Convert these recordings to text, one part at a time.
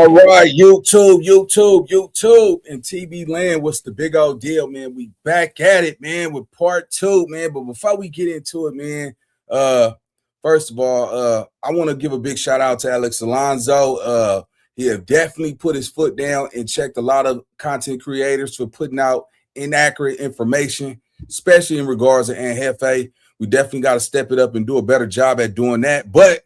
All right, YouTube, and TV land. What's the big old deal, man? We back at it, man, with part two, man. But before we get into it, man, first of all, I want to give a big shout out to Alex Alonso. He have definitely put his foot down and checked a lot of content creators for putting out inaccurate information, especially in regards to Jefe. We definitely got to step it up and do a better job at doing that. But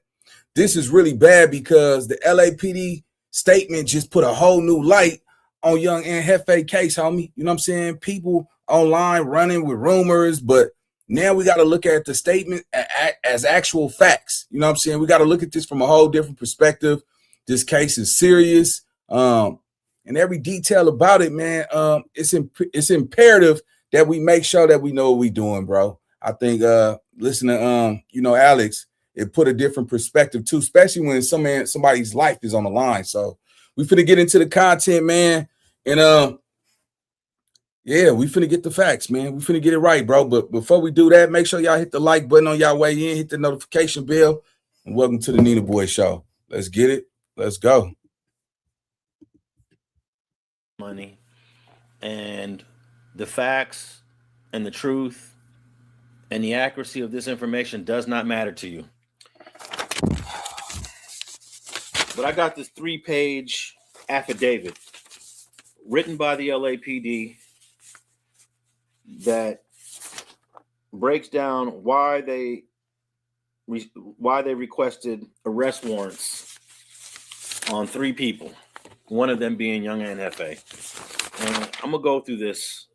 this is really bad because the LAPD statement just put a whole new light on young Jefe case, homie. You know what I'm saying? People online running with rumors, but now we got to look at the statement as actual facts. You know what I'm saying? We got to look at this from a whole different perspective. This case is serious, and every detail about it, man. It's imperative that we make sure that we know what we're doing, bro. I think listen to Alex. It put a different perspective too, especially when somebody's life is on the line. So we finna get into the content, man. And yeah, we finna get the facts, man. We finna get it right, bro. But before we do that, make sure y'all hit the like button on y'all way in, hit the notification bell, and welcome to the Nina Boy Show. Let's get it. Let's go. Money and the facts and the truth and the accuracy of this information does not matter to you. But I got this 3-page affidavit written by the LAPD that breaks down why they requested arrest warrants on 3 people, one of them being young Jefe. And I'm gonna go through this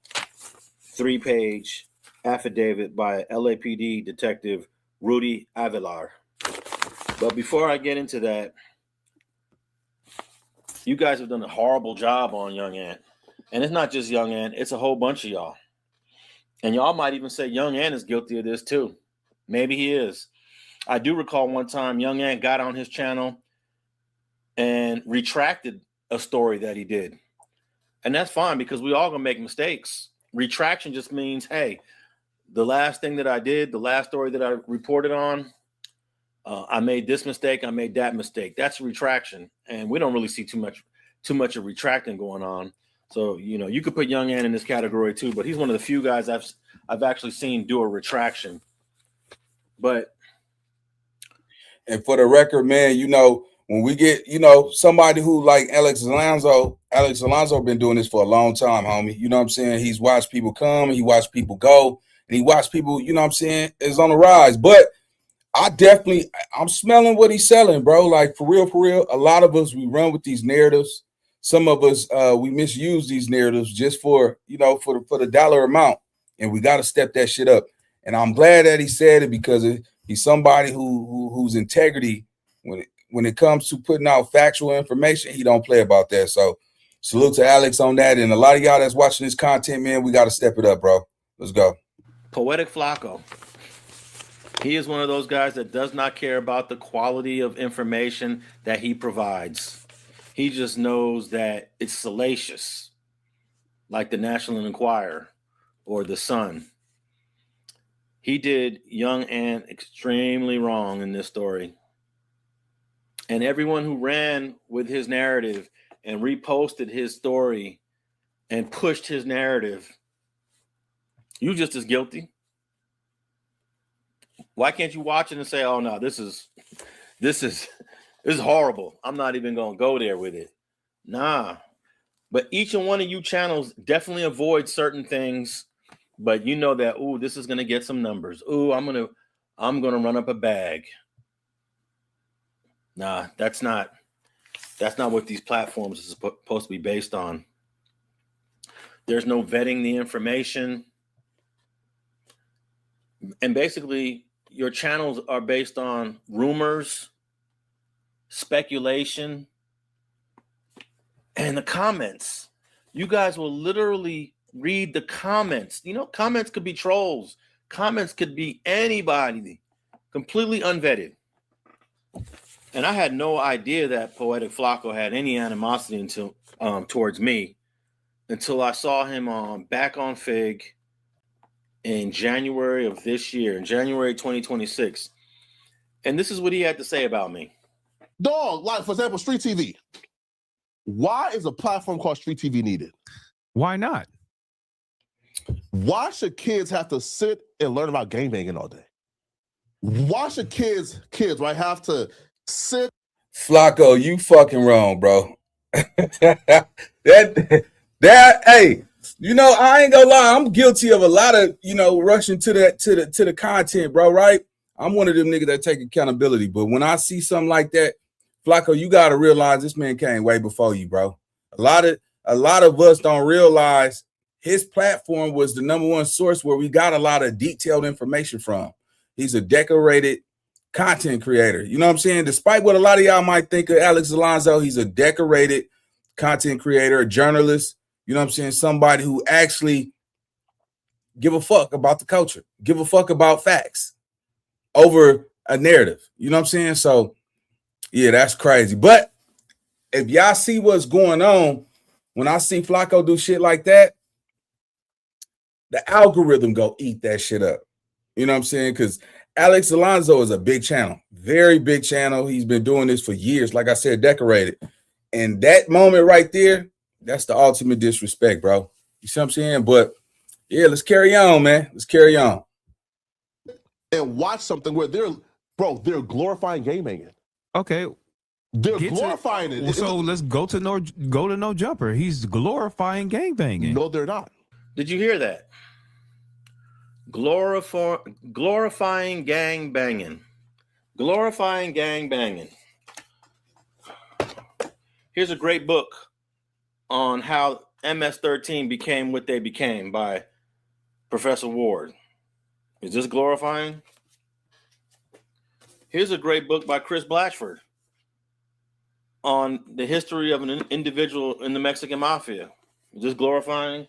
3-page affidavit by LAPD Detective Rudy Avilar. But before I get into that, you guys have done a horrible job on Young Ant. And it's not just Young Ant, it's a whole bunch of y'all. And y'all might even say Young Ant is guilty of this too. Maybe he is. I do recall one time Young Ant got on his channel and retracted a story that he did. And that's fine because we all gonna make mistakes. Retraction just means, hey, the last thing that I did, the last story that I reported on, I made this mistake, I made that mistake. That's a retraction. And we don't really see too much of retracting going on. So, you could put Young Ant in this category too, but he's one of the few guys I've actually seen do a retraction. And for the record, man, when we get, somebody who like Alex Alonso been doing this for a long time, homie. You know what I'm saying? He's watched people come, he watched people go, and he watched people, you know what I'm saying, is on the rise. But I'm smelling what he's selling, bro. Like for real. A lot of us, we run with these narratives. Some of us, we misuse these narratives just for the dollar amount. And we got to step that shit up. And I'm glad that he said it because he's somebody whose integrity, when it comes to putting out factual information, he don't play about that. So salute to Alex on that. And a lot of y'all that's watching this content, man, we got to step it up, bro. Let's go. Poetic Flacco. He is one of those guys that does not care about the quality of information that he provides. He just knows that it's salacious, like the National Enquirer or the Sun. He did Young Ant extremely wrong in this story. And everyone who ran with his narrative and reposted his story and pushed his narrative, you just as guilty. Why can't you watch it and say, "Oh no, this is horrible. I'm not even gonna go there with it." Nah. But each and one of you channels definitely avoid certain things, but you know that, ooh, this is gonna get some numbers. Ooh, I'm gonna run up a bag. Nah, that's not what these platforms are supposed to be based on. There's no vetting the information. And basically, your channels are based on rumors, speculation, and the comments. You guys will literally read the comments. Comments could be trolls. Comments could be anybody, completely unvetted. And I had no idea that Poetic Flacco had any animosity towards me until I saw him back on Fig in January of this year, in January 2026. And this is what he had to say about me. Dog, like, for example, Street TV. Why is a platform called Street TV needed? Why not? Why should kids have to sit and learn about gangbanging all day? Why should kids right have to sit? Flacco, you fucking wrong, bro. that hey, you know, I ain't gonna lie, I'm guilty of a lot of, you know, rushing to the content, bro, right? I'm one of them niggas that take accountability. But when I see something like that, Flacco, you gotta realize this man came way before you, bro. A lot of us don't realize his platform was the #1 source where we got a lot of detailed information from. He's a decorated content creator. You know what I'm saying? Despite what a lot of y'all might think of Alex Alonso, he's a decorated content creator, a journalist. You know what I'm saying? Somebody who actually give a fuck about the culture, give a fuck about facts over a narrative. You know what I'm saying? So, yeah, that's crazy. But if y'all see what's going on, when I see Flacco do shit like that, the algorithm go eat that shit up. You know what I'm saying? Because Alex Alonso is a big channel, very big channel. He's been doing this for years, like I said, decorated. And that moment right there, that's the ultimate disrespect, bro. You see what I'm saying? But, yeah, let's carry on, man. Let's carry on. And watch something where they're glorifying gangbanging. Okay. They're glorifying it. So let's go to No Jumper. He's glorifying gangbanging. No, they're not. Did you hear that? Glorifying gang banging. Glorifying gang banging. Here's a great book on how MS-13 became what they became by Professor Ward. Is this glorifying? Here's a great book by Chris Blatchford on the history of an individual in the Mexican mafia. Is this glorifying?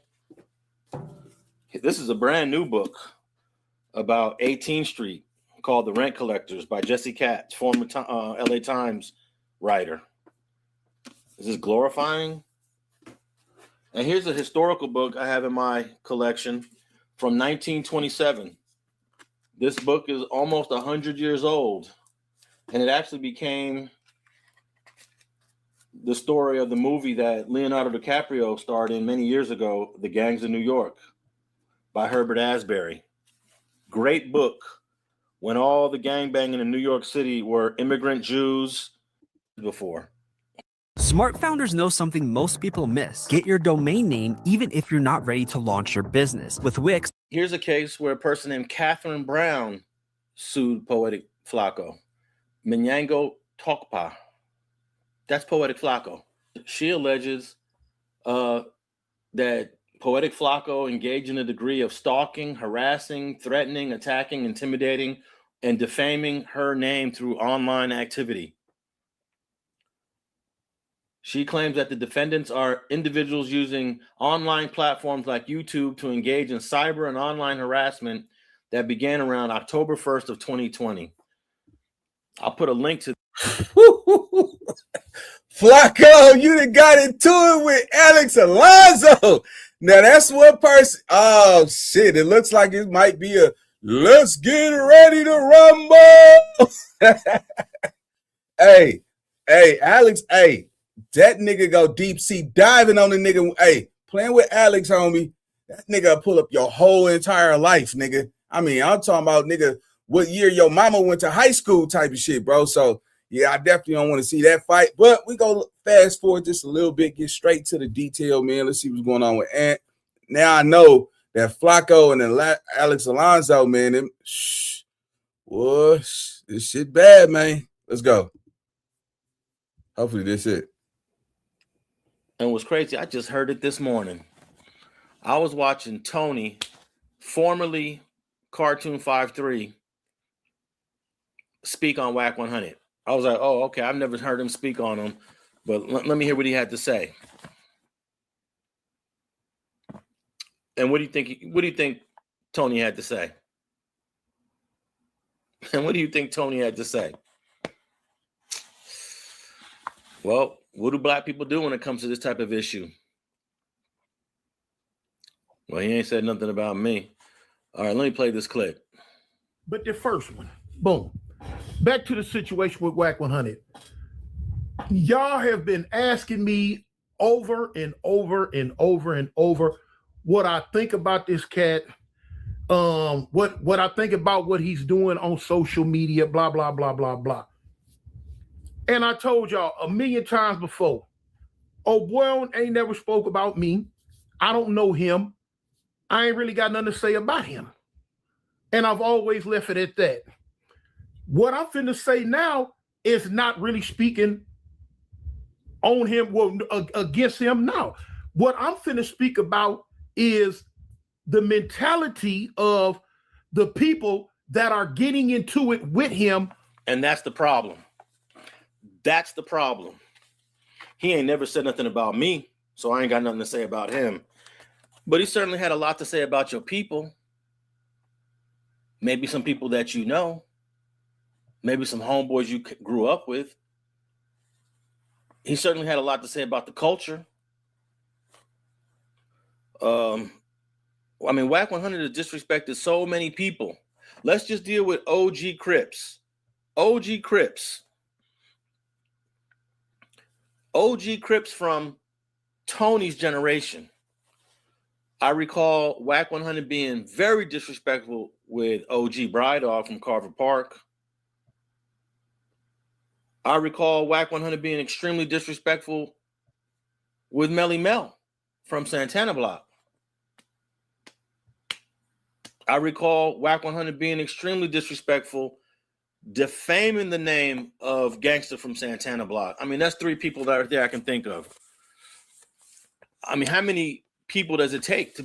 This is a brand new book about 18th Street called The Rent Collectors by Jesse Katz, former LA Times writer. Is this glorifying? And here's a historical book I have in my collection from 1927. This book is almost 100 years old, and it actually became the story of the movie that Leonardo DiCaprio starred in many years ago, The Gangs of New York, by Herbert Asbury. Great book when all the gangbanging in New York City were immigrant Jews before. Smart founders know something most people miss. Get your domain name even if you're not ready to launch your business. With Wix. Here's a case where a person named Catherine Brown sued Poetic Flacco. Minyango Tokpa. That's Poetic Flacco. She alleges that Poetic Flacco engaged in a degree of stalking, harassing, threatening, attacking, intimidating, and defaming her name through online activity. She claims that the defendants are individuals using online platforms like YouTube to engage in cyber and online harassment that began around October 1st of 2020. I'll put a link to Flacco, you done got into it with Alex Alonso. Now that's one person. Oh shit! It looks like it might be a let's get ready to rumble. hey, Alex, hey, that nigga go deep sea diving on the nigga. Hey, playing with Alex, homie. That nigga pull up your whole entire life, nigga. I mean, I'm talking about nigga, what year your mama went to high school type of shit, bro. So yeah, I definitely don't want to see that fight. But we go fast forward just a little bit, get straight to the detail, man. Let's see what's going on with Ant. Now I know that Flacco and Alex Alonso, man, this shit bad, man. Let's go. Hopefully this it. And what's crazy, I just heard it this morning. I was watching Tony, formerly Cartoon 5-3, speak on Wack 100. I was like, oh, okay, I've never heard him speak on him, but let me hear what he had to say. And what do you think Tony had to say? And what do you think Tony had to say? Well, what do black people do when it comes to this type of issue? Well, he ain't said nothing about me. All right, let me play this clip. But the first one, boom. Back to the situation with Wack 100. Y'all have been asking me over and over and over and over what I think about this cat, what I think about what he's doing on social media, blah, blah, blah, blah, blah. And I told y'all a million times before, Boy ain't never spoke about me. I don't know him. I ain't really got nothing to say about him. And I've always left it at that. What I'm finna say now is not really speaking on him, well, against him now. What I'm finna speak about is the mentality of the people that are getting into it with him. And that's the problem. That's the problem. He ain't never said nothing about me, so I ain't got nothing to say about him. But he certainly had a lot to say about your people. Maybe some people that you know. Maybe some homeboys you grew up with. He certainly had a lot to say about the culture. I mean, Wack 100 has disrespected so many people. Let's just deal with OG Crips. OG Crips. OG Crips from Tony's generation. I recall Wack 100 being very disrespectful with OG Brydog from Carver Park. I recall Wack 100 being extremely disrespectful with Melly Mel from Santana Block. I recall Wack 100 being extremely disrespectful, defaming the name of Gangster from Santana Block. I mean, that's three people that are there I can think of. I mean, how many people does it take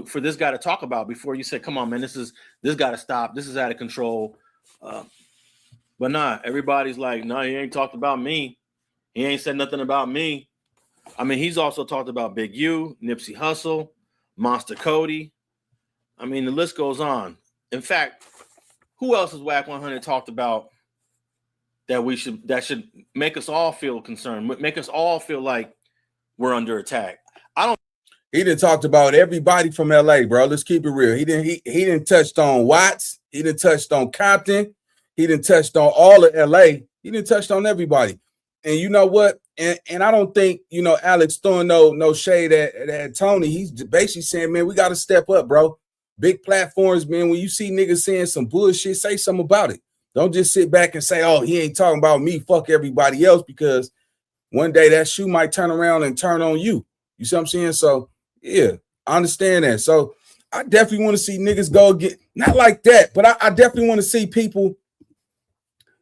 for this guy to talk about before you say, come on, man, this got to stop. This is out of control. But nah, everybody's like, no, he ain't talked about me. He ain't said nothing about me. I mean, he's also talked about Big U, Nipsey Hussle, Monster Cody. I mean, the list goes on. In fact, who else has Wack 100 talked about that should make us all feel concerned, make us all feel like we're under attack? He done talked about everybody from LA, bro. Let's keep it real. He didn't touched on Watts. He didn't touched on Compton. He didn't touched on all of LA. He didn't touched on everybody. And you know what? And I don't think, Alex throwing no shade at Tony. He's basically saying, man, we got to step up, bro. Big platforms, man. When you see niggas saying some bullshit, say something about it. Don't just sit back and say, oh, he ain't talking about me. Fuck everybody else, because one day that shoe might turn around and turn on you. You see what I'm saying? So, yeah, I understand that. So I definitely want to see niggas go get, not like that, but I definitely want to see people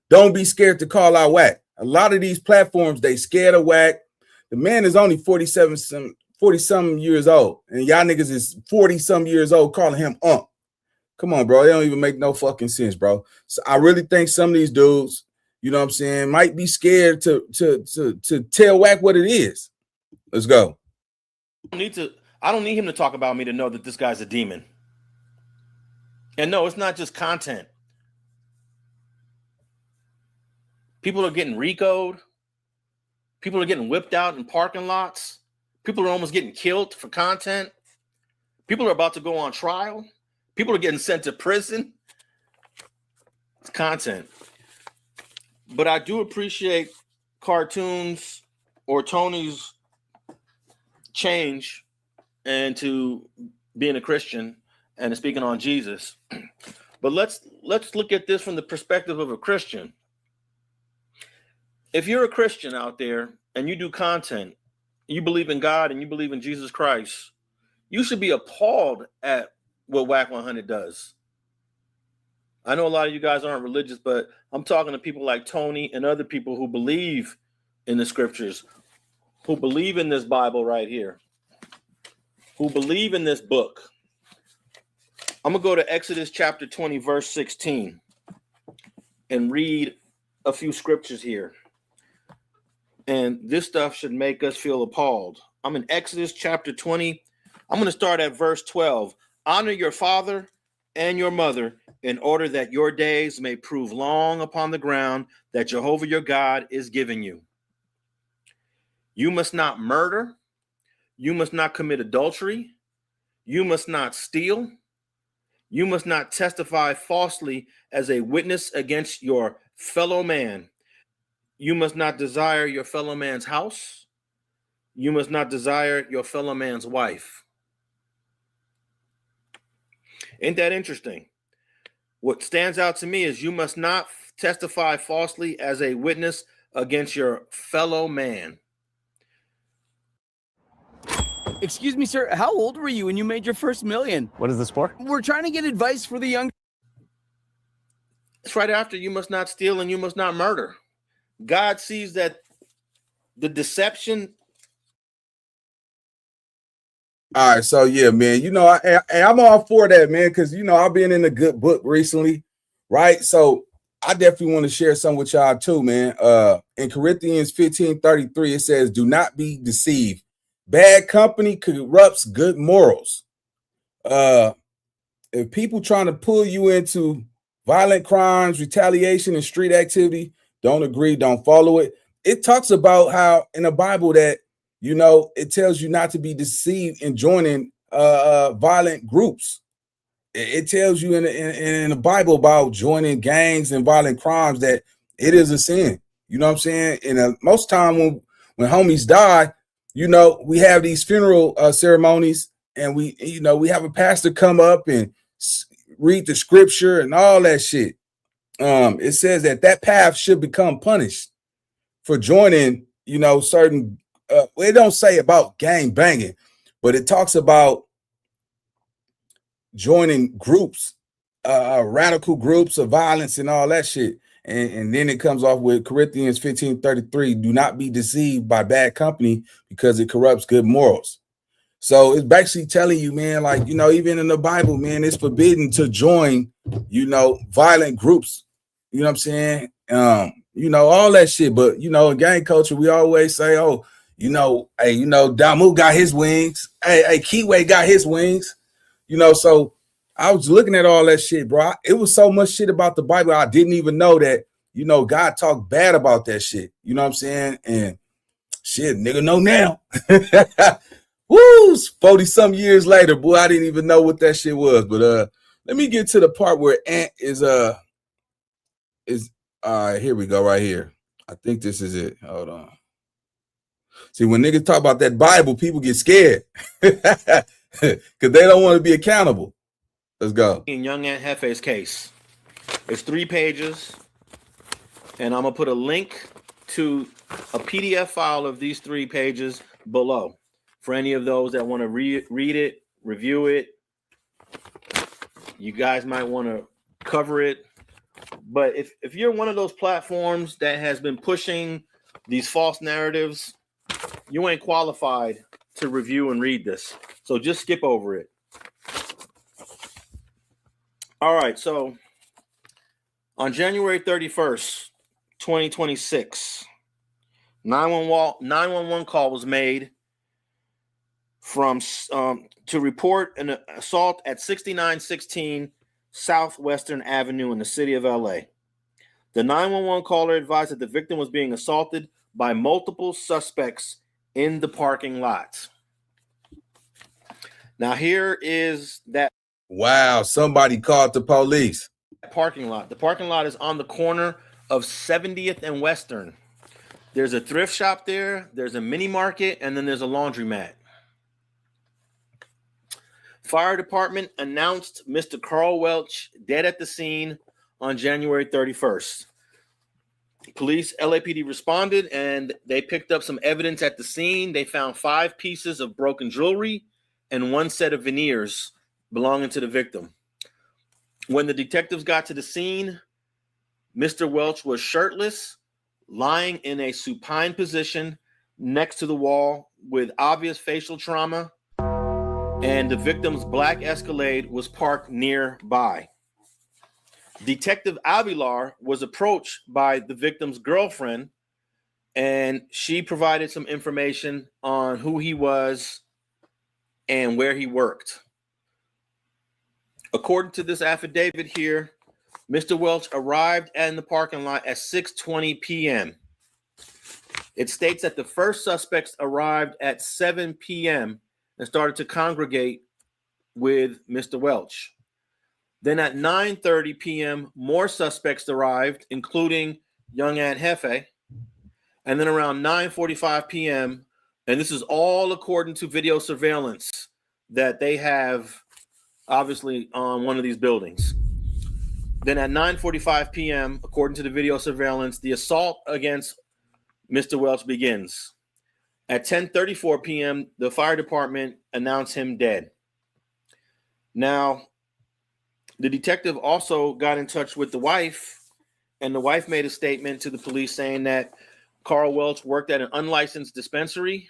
don't be scared to call out Wack. A lot of these platforms, they scared of Wack. The man is only 40-something years old, and y'all niggas is 40-some years old calling him Unc. Come on, bro. They don't even make no fucking sense, bro. So I really think some of these dudes, you know what I'm saying, might be scared to tell Wack what it is. Let's go. I don't need him to talk about me to know that this guy's a demon. And no, it's not just content. People are getting RICO'd. People are getting whipped out in parking lots. People are almost getting killed for content. People are about to go on trial. People are getting sent to prison. It's content. But I do appreciate cartoons or Tony's change and to being a Christian and speaking on Jesus. But let's look at this from the perspective of a Christian. If you're a Christian out there and you do content, you believe in God and you believe in Jesus Christ, you should be appalled at what Wack 100 does. I know a lot of you guys aren't religious, but I'm talking to people like Tony and other people who believe in the scriptures, who believe in this Bible right here, who believe in this book. I'm going to go to Exodus chapter 20, verse 16 and read a few scriptures here. And this stuff should make us feel appalled. I'm in Exodus chapter 20. I'm going to start at verse 12. Honor your father and your mother in order that your days may prove long upon the ground that Jehovah your God is giving you. You must not murder. You must not commit adultery. You must not steal. You must not testify falsely as a witness against your fellow man. You must not desire your fellow man's house. You must not desire your fellow man's wife. Ain't that interesting? What stands out to me is you must not testify falsely as a witness against your fellow man. Excuse me, sir. How old were you when you made your first million? What is this for? We're trying to get advice for the young. It's right after you must not steal and you must not murder. God sees that the deception. All right, so yeah, man, you know, I'm all for that, man, because you know I've been in a good book recently, right? So I definitely want to share some with y'all too, man. In Corinthians 15:33, it says, "Do not be deceived. Bad company corrupts good morals." If people trying to pull you into violent crimes, retaliation, and street activity, don't agree, don't follow it. It talks about how in the Bible that, you know, it tells you not to be deceived in joining violent groups. It tells you in the Bible about joining gangs and violent crimes that it is a sin. You know what I'm saying? And most time when homies die, you know, we have these funeral ceremonies, and we have a pastor come up and read the scripture and all that shit. It says that path should become punished for joining, you know, certain. It don't say about gang banging, but it talks about joining groups, radical groups of violence and all that shit. And then it comes off with Corinthians 15:33, "Do not be deceived by bad company because it corrupts good morals." So it's basically telling you, man, like, you know, even in the Bible, man, it's forbidden to join, you know, violent groups. You know what I'm saying? You know, all that shit. But, you know, in gang culture, we always say, oh, you know, hey, you know, Damu got his wings. Hey, Kiwi got his wings. You know, so I was looking at all that shit, bro. It was so much shit about the Bible. I didn't even know that, you know, God talked bad about that shit. You know what I'm saying? And shit, nigga know now. Woo, 40-some years later, boy, I didn't even know what that shit was. But let me get to the part where Ant is here we go, right here. I think this is it. Hold on. See, when niggas talk about that Bible, people get scared because they don't want to be accountable. Let's go. In young Ant Jefe's case, it's 3 pages, and I'm gonna put a link to a PDF file of these 3 pages below for any of those that want to read it, review it. You guys might want to cover it. But if you're one of those platforms that has been pushing these false narratives, you ain't qualified to review and read this. So just skip over it. All right, so on January 31st, 2026, 911 call was made from to report an assault at 6916 Southwestern Avenue in the city of LA. The 911 caller advised that the victim was being assaulted by multiple suspects in the parking lot. Now here is that. Wow, somebody called the police. Parking lot. The parking lot is on the corner of 70th and Western. There's a thrift shop there, there's a mini market, and then there's a laundromat. Fire department announced Mr. Carl Welch dead at the scene on January 31st. Police, LAPD responded, and they picked up some evidence at the scene. They found 5 pieces of broken jewelry and 1 set of veneers belonging to the victim. When the detectives got to the scene, Mr. Welch was shirtless, lying in a supine position next to the wall with obvious facial trauma, and the victim's black Escalade was parked nearby. Detective Avilar was approached by the victim's girlfriend, and she provided some information on who he was and where he worked. According to this affidavit here, Mr. Welch arrived in the parking lot at 6:20 p.m. It states that the first suspects arrived at 7 p.m. and started to congregate with Mr. Welch. Then at 9:30 p.m., more suspects arrived, including young Ant Jefe. And then around 9:45 p.m., and this is all according to video surveillance that they have obviously on one of these buildings. Then at 9:45 p.m., according to the video surveillance, the assault against Mr. Welch begins. At 10:34 p.m., the fire department announced him dead. Now, the detective also got in touch with the wife, and the wife made a statement to the police saying that Carl Welch worked at an unlicensed dispensary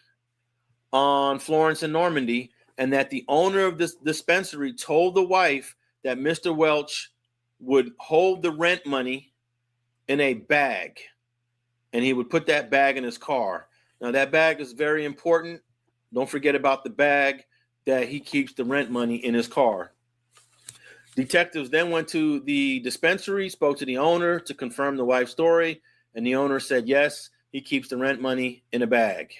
on Florence and Normandy, and that the owner of this dispensary told the wife that Mr. Welch would hold the rent money in a bag, and he would put that bag in his car. Now, that bag is very important. Don't forget about the bag, that he keeps the rent money in his car. Detectives then went to the dispensary, spoke to the owner to confirm the wife's story, and the owner said, yes, he keeps the rent money in a bag.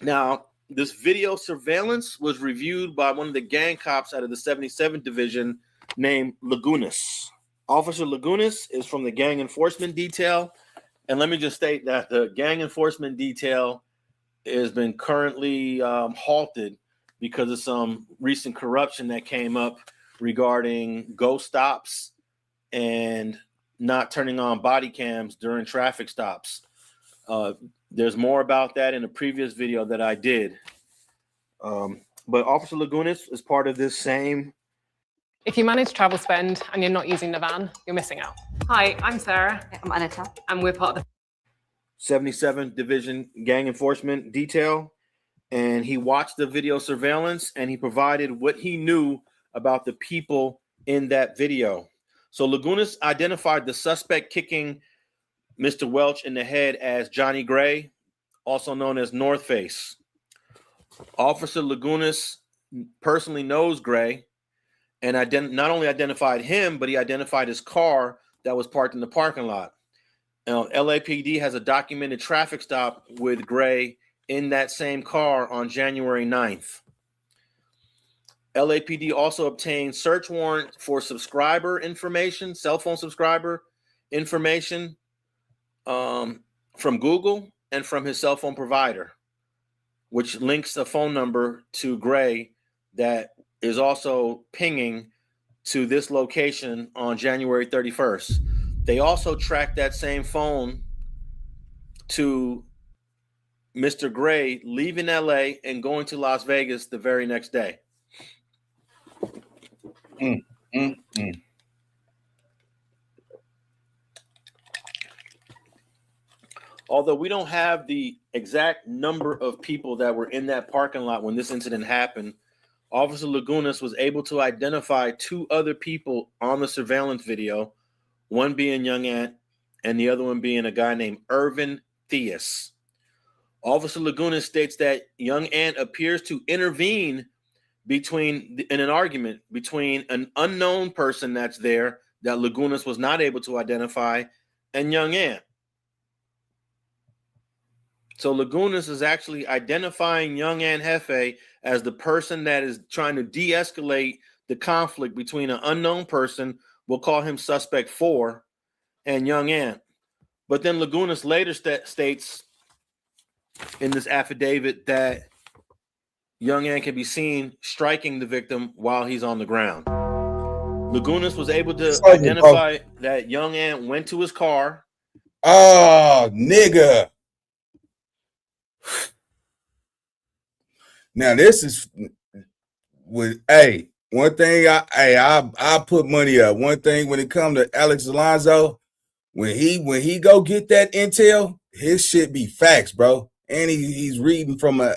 Now, this video surveillance was reviewed by one of the gang cops out of the 77th Division named Lagunas. Officer Lagunas is from the gang enforcement detail. And let me just state that the gang enforcement detail has been currently halted because of some recent corruption that came up regarding ghost stops and not turning on body cams during traffic stops. There's more about that in a previous video that I did. But Officer Lagunas is part of this same. If you manage travel spend and you're not using the van, you're missing out. Hi, I'm Sarah. I'm Anita. And we're part of the 77th Division Gang Enforcement Detail. And he watched the video surveillance and he provided what he knew about the people in that video. So Lagunas identified the suspect kicking Mr. Welch in the head as Johnny Gray, also known as North Face. Officer Lagunas personally knows Gray and not only identified him, but he identified his car that was parked in the parking lot. Now, LAPD has a documented traffic stop with Gray in that same car on January 9th. LAPD also obtained search warrant for subscriber information, cell phone subscriber information from Google and from his cell phone provider, which links a phone number to Gray that is also pinging to this location on January 31st. They also tracked that same phone to Mr. Gray leaving LA and going to Las Vegas the very next day. Although we don't have the exact number of people that were in that parking lot when this incident happened, Officer Lagunas was able to identify two other people on the surveillance video, one being Young Ant and the other one being a guy named Irvin Theus. Officer Lagunas states that Young Ant appears to intervene in an argument between an unknown person that's there that Lagunas was not able to identify and Young Ant. So Lagunas is actually identifying Young Ant Jefe as the person that is trying to de-escalate the conflict between an unknown person, we'll call him suspect 4, and Young Ant. But then Lagunas later states in this affidavit that Young Ant can be seen striking the victim while he's on the ground. Lagunas was able to identify that Young Ant went to his car. Oh, nigga. Now this is with one thing I put money up. One thing when it comes to Alex Alonso, when he go get that intel, his shit be facts, bro. And he's reading from I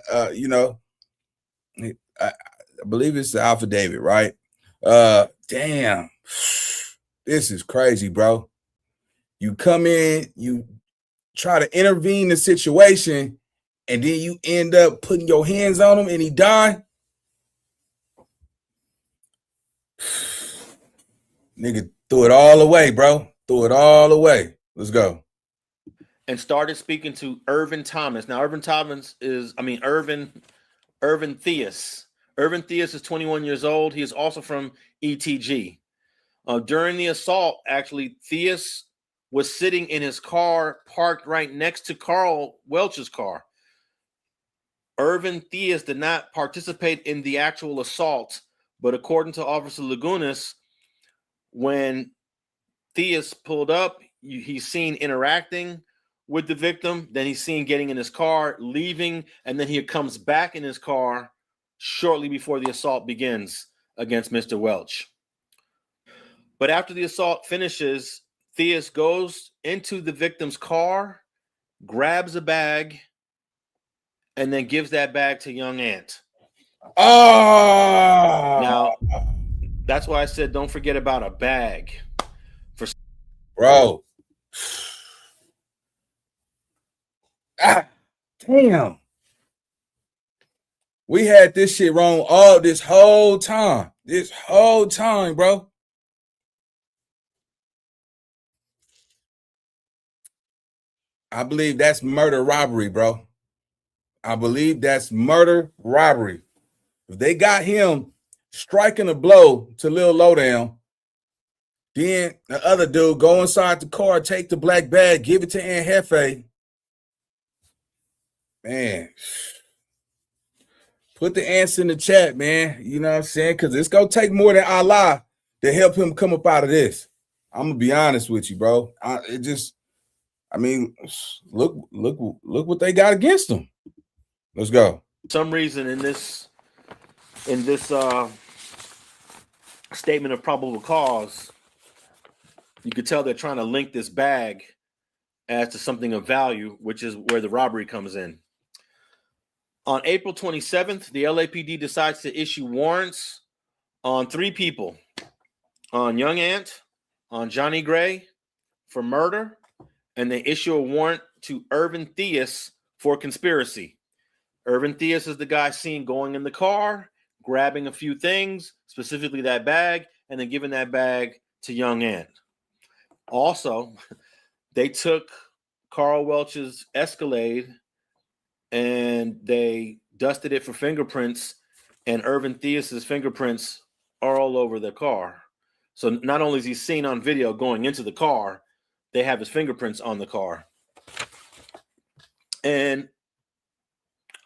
believe it's the affidavit, right? Damn, this is crazy, bro. You come in, you try to intervene in the situation, and then you end up putting your hands on him and he died. Nigga threw it all away, bro. Threw it all away. Let's go. And started speaking to Irvin Thomas. Now, Irvin Theus. Irvin Theus is 21 years old. He is also from ETG. During the assault, actually, Theus was sitting in his car parked right next to Carl Welch's car. Irvin Theus did not participate in the actual assault, but according to Officer Lagunas, when Theus pulled up, he's seen interacting with the victim, then he's seen getting in his car, leaving, and then he comes back in his car shortly before the assault begins against Mr. Welch. But after the assault finishes, Theus goes into the victim's car, grabs a bag, and then gives that bag to young Ant. Oh, Now, that's why I said don't forget about a bag. Bro. Damn. We had this shit wrong all this whole time. This whole time, bro. I believe that's murder robbery, bro. I believe that's murder robbery. If they got him striking a blow to Lil Lowdown, then the other dude go inside the car, take the black bag, give it to Aunt Jefe. Man, put the answer in the chat, man. You know what I'm saying? Because it's going to take more than Allah to help him come up out of this. I'm going to be honest with you, bro. Look what they got against him. Let's go. For some reason in this statement of probable cause, you could tell they're trying to link this bag as to something of value, which is where the robbery comes in. On April 27th, the LAPD decides to issue warrants on 3 people, on Young Ant, on Johnny Gray for murder, and they issue a warrant to Irvin Theus for conspiracy. Irvin Theus is the guy seen going in the car, grabbing a few things, specifically that bag, and then giving that bag to Young Ant. Also, they took Carl Welch's Escalade and they dusted it for fingerprints, and Irvin Theus's fingerprints are all over the car. So not only is he seen on video going into the car, they have his fingerprints on the car. And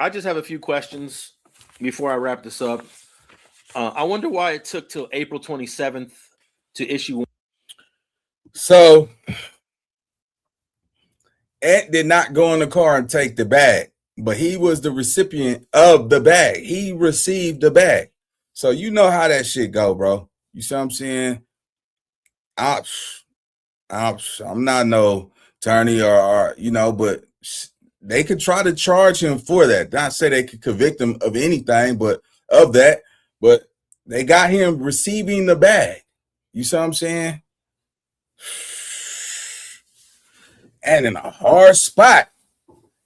I just have a few questions before I wrap this up. I wonder why it took till April 27th to issue. So Ant did not go in the car and take the bag, but he was the recipient of the bag. He received the bag. So you know how that shit go, bro. You see what I'm saying? I'm not no attorney or but they could try to charge him for that. Not say they could convict him of anything, but of that. But they got him receiving the bag. You see what I'm saying? And in a hard spot.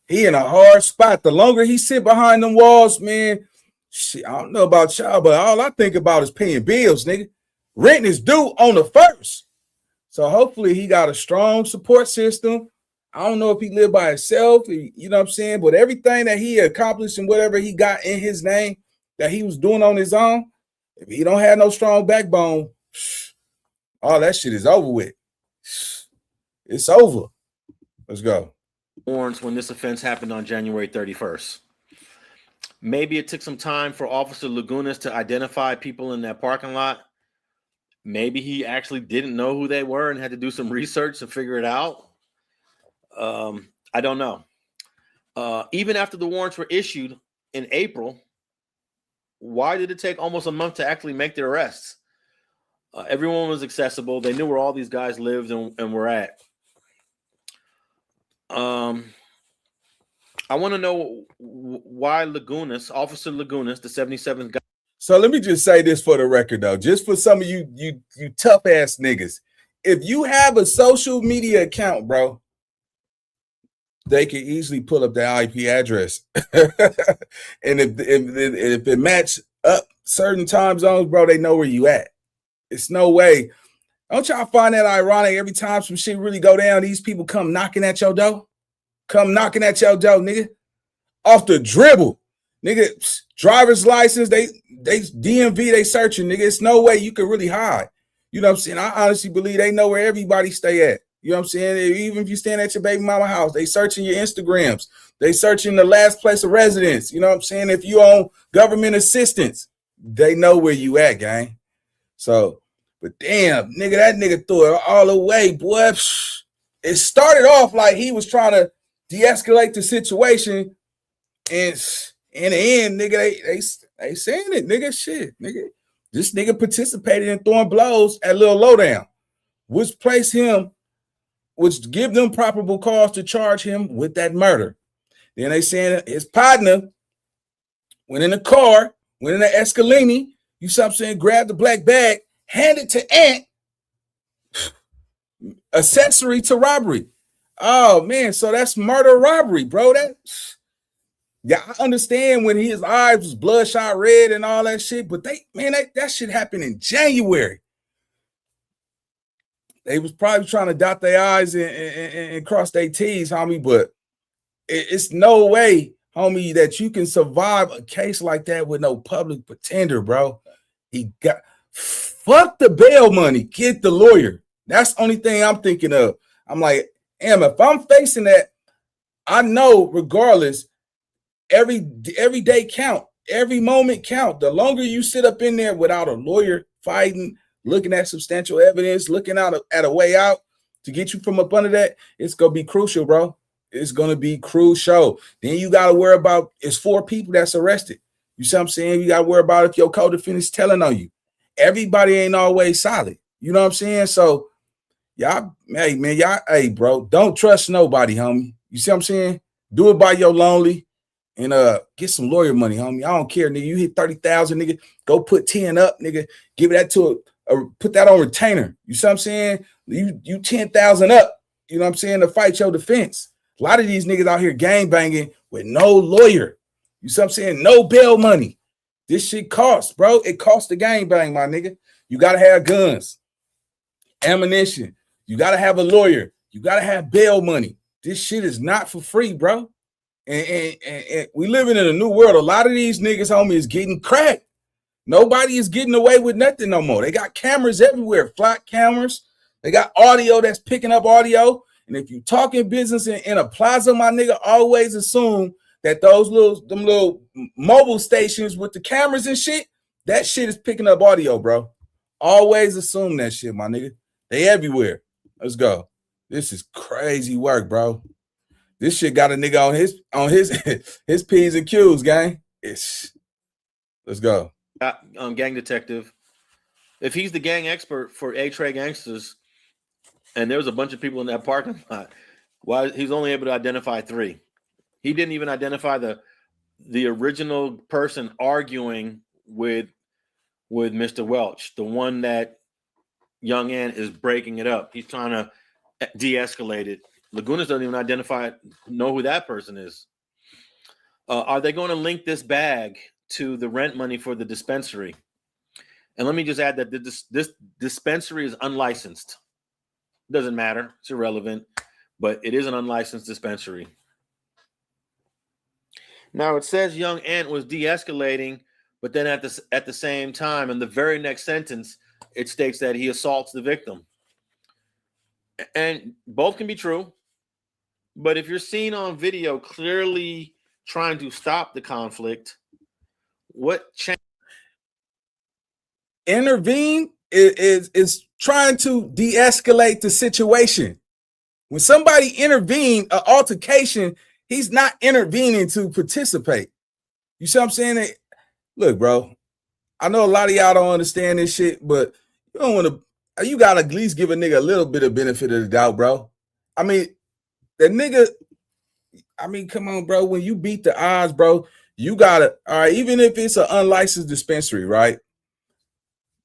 He in a hard spot. The longer he sit behind them walls, man, shit, I don't know about y'all, but all I think about is paying bills, nigga. Rent is due on the 1st. So hopefully he got a strong support system. I don't know if he lived by himself, you know what I'm saying? But everything that he accomplished and whatever he got in his name that he was doing on his own, if he don't have no strong backbone, all that shit is over with. It's over. Let's go. Warrants when this offense happened on January 31st. Maybe it took some time for Officer Lagunas to identify people in that parking lot. Maybe he actually didn't know who they were and had to do some research to figure it out. I don't know. Even after the warrants were issued in April, why did it take almost a month to actually make the arrests? Everyone was accessible. They knew where all these guys lived and were at. I want to know why Officer Lagunas, the 77th guy. So let me just say this for the record, though, just for some of you tough ass niggas. If you have a social media account, bro, they can easily pull up the IP address. And if it match up certain time zones, bro, they know where you at. It's no way. Don't y'all find that ironic every time some shit really go down, these people come knocking at your door? Come knocking at your door, nigga. Off the dribble. Nigga, driver's license, they DMV, they searching, nigga. It's no way you can really hide. You know what I'm saying? I honestly believe they know where everybody stay at. You know what I'm saying? Even if you stand at your baby mama house, they searching your Instagrams. They searching the last place of residence. You know what I'm saying? If you on government assistance, they know where you at, gang. So, but damn, nigga, that nigga threw it all away, boy. It started off like he was trying to de-escalate the situation, and in the end, nigga, they saying it, nigga, shit, nigga. This nigga participated in throwing blows at Lil Lowdown, which give them probable cause to charge him with that murder. Then they saying his partner went in the car, went in the Escalini, you see what I'm saying, grabbed the black bag, handed to Ant, accessory to robbery. Oh man, so that's murder robbery, bro. Yeah, I understand when his eyes was bloodshot red and all that shit, but that shit happened in January. They was probably trying to dot their I's and cross their T's, homie, but it's no way, homie, that you can survive a case like that with no public pretender, bro. Fuck the bail money, get the lawyer. That's the only thing I'm thinking of. I'm like, damn, if I'm facing that, I know regardless, every day count, every moment count. The longer you sit up in there without a lawyer fighting, looking at substantial evidence, looking at a way out to get you from up under that, it's gonna be crucial, bro. It's gonna be crucial. Then you gotta worry about it's 4 people that's arrested. You see what I'm saying? You gotta worry about if your co-defendant's telling on you. Everybody ain't always solid. You know what I'm saying? So y'all, hey, bro, don't trust nobody, homie. You see what I'm saying? Do it by your lonely. And get some lawyer money, homie. I don't care, nigga. You hit 30,000, nigga. Go put 10 up, nigga. Give that to put that on retainer. You see what I'm saying? You 10,000 up. You know what I'm saying? To fight your defense. A lot of these niggas out here gang banging with no lawyer. You see what I'm saying? No bail money. This shit costs, bro. It costs the gang bang, my nigga. You gotta have guns, ammunition. You gotta have a lawyer. You gotta have bail money. This shit is not for free, bro. And we living in a new world. A lot of these niggas, homie, is getting cracked. Nobody is getting away with nothing no more. They got cameras everywhere, flat cameras. They got audio that's picking up audio. And if you talking business in a plaza, my nigga, always assume that those little mobile stations with the cameras and shit, that shit is picking up audio, bro. Always assume that shit, my nigga. They everywhere. Let's go. This is crazy work, bro. This shit got a nigga on his P's and Q's, gang. Let's go. Gang detective. If he's the gang expert for A-Tray gangsters, and there was a bunch of people in that parking lot, why he's only able to identify 3? He didn't even identify the original person arguing with Mr. Welch, the one that Young Ant is breaking it up. He's trying to de-escalate it. Lagunas doesn't even know who that person is. Are they going to link this bag to the rent money for the dispensary? And let me just add that this dispensary is unlicensed. Doesn't matter. It's irrelevant. But it is an unlicensed dispensary. Now, it says Young Ant was de-escalating, but then at the same time, in the very next sentence, it states that he assaults the victim. And both can be true. But if you're seen on video clearly trying to stop the conflict, what change? Intervene is trying to de-escalate the situation. When somebody intervene, an altercation, he's not intervening to participate. You see what I'm saying? Look, bro, I know a lot of y'all don't understand this shit, but you gotta at least give a nigga a little bit of benefit of the doubt, bro. I mean, that nigga, come on, bro. When you beat the odds, bro, you gotta, all right, even if it's an unlicensed dispensary, right?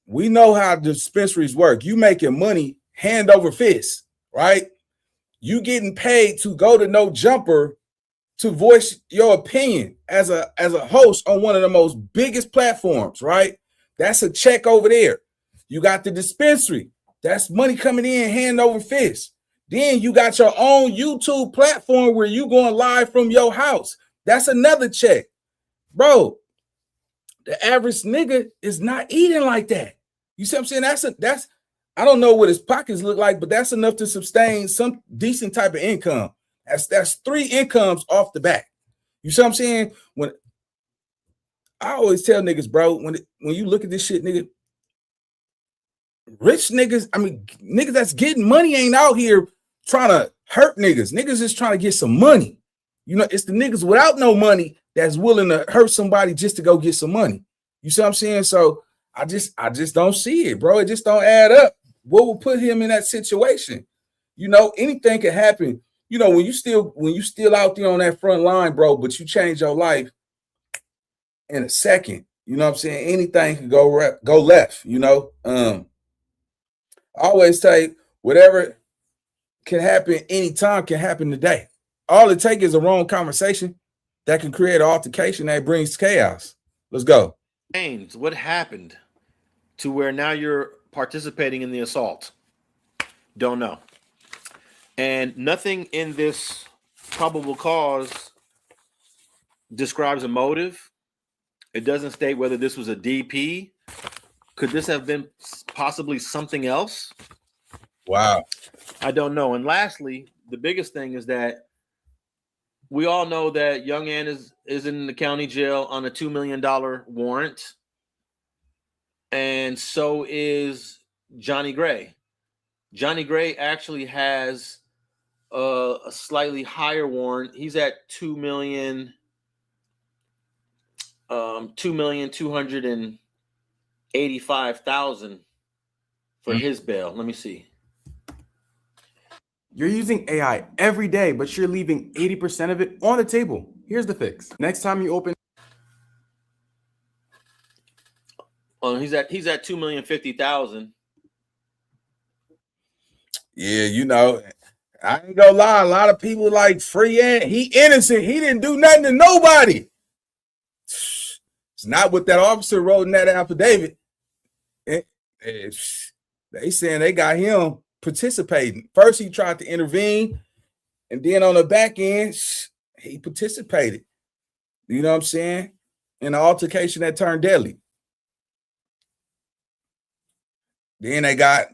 We know how dispensaries work. You making money hand over fist, right? You getting paid to go to No Jumper to voice your opinion as a host on one of the most biggest platforms, right? That's a check over there. You got the dispensary. That's money coming in hand over fist. Then you got your own YouTube platform where you going live from your house. That's another check. Bro, the average nigga is not eating like that. You see what I'm saying? I don't know what his pockets look like, but that's enough to sustain some decent type of income. That's 3 incomes off the bat. You see what I'm saying? When I always tell niggas, bro, when you look at this shit, nigga, rich niggas, I mean, niggas that's getting money ain't out here trying to hurt niggas. Niggas is trying to get some money. You know, it's the niggas without no money that's willing to hurt somebody just to go get some money. You see what I'm saying? So I just don't see it, bro. It just don't add up. What will put him in that situation? You know, anything can happen. You know, when you still out there on that front line, bro, but you change your life in a second. You know what I'm saying? Anything can go left, you know. I always say whatever can happen anytime can happen today. All it takes is a wrong conversation that can create an altercation that brings chaos. Let's go. James, what happened to where now you're participating in the assault? Don't know. And nothing in this probable cause describes a motive. It doesn't state whether this was a DP. Could this have been possibly something else? Wow. I don't know. And lastly, the biggest thing is that we all know that Young Ann is in the county jail on a $2 million warrant. And so is Johnny Gray. Johnny Gray actually has a slightly higher warrant. He's at $2,285,000 for his bail. Let me see. You're using AI every day, but you're leaving 80% of it on the table. Here's the fix. Next time you open. He's at $2,050,000. Yeah, you know, I ain't gonna lie. A lot of people like free and he innocent. He didn't do nothing to nobody. It's not what that officer wrote in that affidavit. They saying they got him participating. First, he tried to intervene, and then on the back end, he participated. You know what I'm saying? In an altercation that turned deadly. Then they got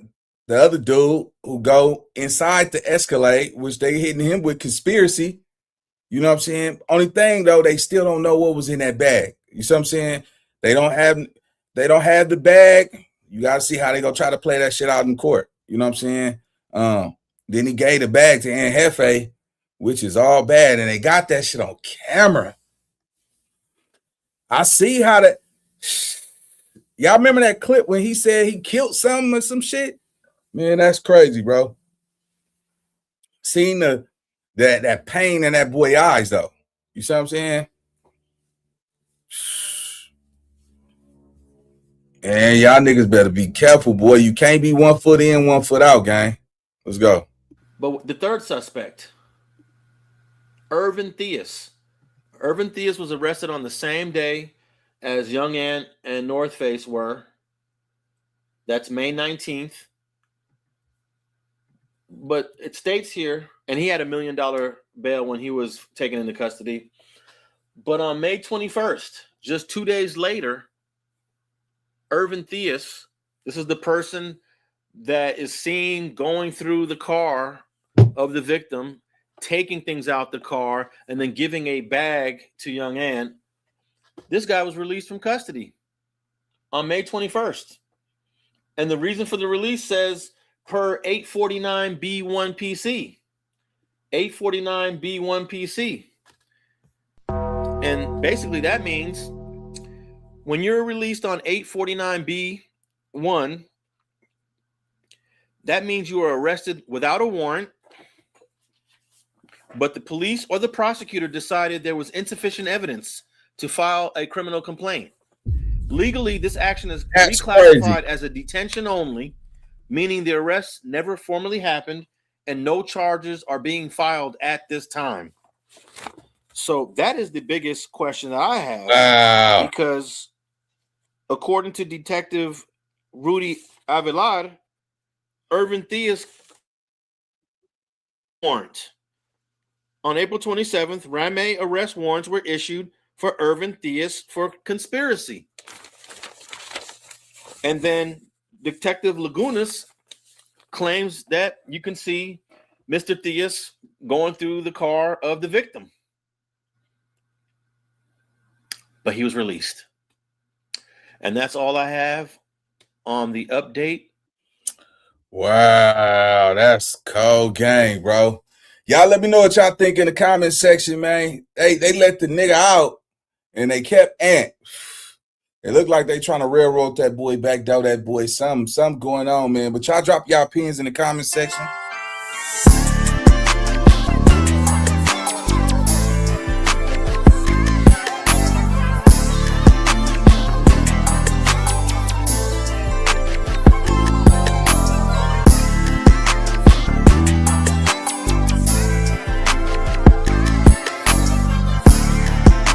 the other dude who go inside the Escalade, which they hitting him with conspiracy. You know what I'm saying? Only thing though, they still don't know what was in that bag. You see what I'm saying? They don't have the bag. You got to see how they gonna try to play that shit out in court. You know what I'm saying? Then he gave the bag to Jefe, which is all bad, and they got that shit on camera. I see how that. Y'all remember that clip when he said he killed something or some shit? Man, that's crazy, bro. Seeing that pain in that boy's eyes, though. You see what I'm saying? And y'all niggas better be careful, boy. You can't be 1 foot in, 1 foot out, gang. Let's go. But the third suspect, Irvin Theus. Irvin Theus was arrested on the same day as Young Ann and North Face were. That's May 19th. But it states here, and he had $1 million bail when he was taken into custody. But on May 21st, just 2 days later, Irvin Theus, this is the person that is seen going through the car of the victim, taking things out the car, and then giving a bag to Young Ann. This guy was released from custody on May 21st. And the reason for the release says per 849B1 PC. 849B1 PC. And basically that means when you're released on 849B1, that means you are arrested without a warrant, but the police or the prosecutor decided there was insufficient evidence to file a criminal complaint. Legally, this action is reclassified as a detention only, meaning the arrest never formally happened and no charges are being filed at this time. So that is the biggest question that I have. Wow. Because according to Detective Rudy Avilar, Irvin Theus warrant. On April 27th, Ramey arrest warrants were issued for Irvin Theus for conspiracy. And then Detective Lagunas claims that you can see Mr. Theus going through the car of the victim. But he was released. And that's all I have on the update. Wow, that's cold game, bro. Y'all let me know what y'all think in the comment section, man. They let the nigga out and they kept Ant. It looked like they trying to railroad that boy, backdoor that boy. Something going on, man. But y'all drop y'all opinions in the comment section.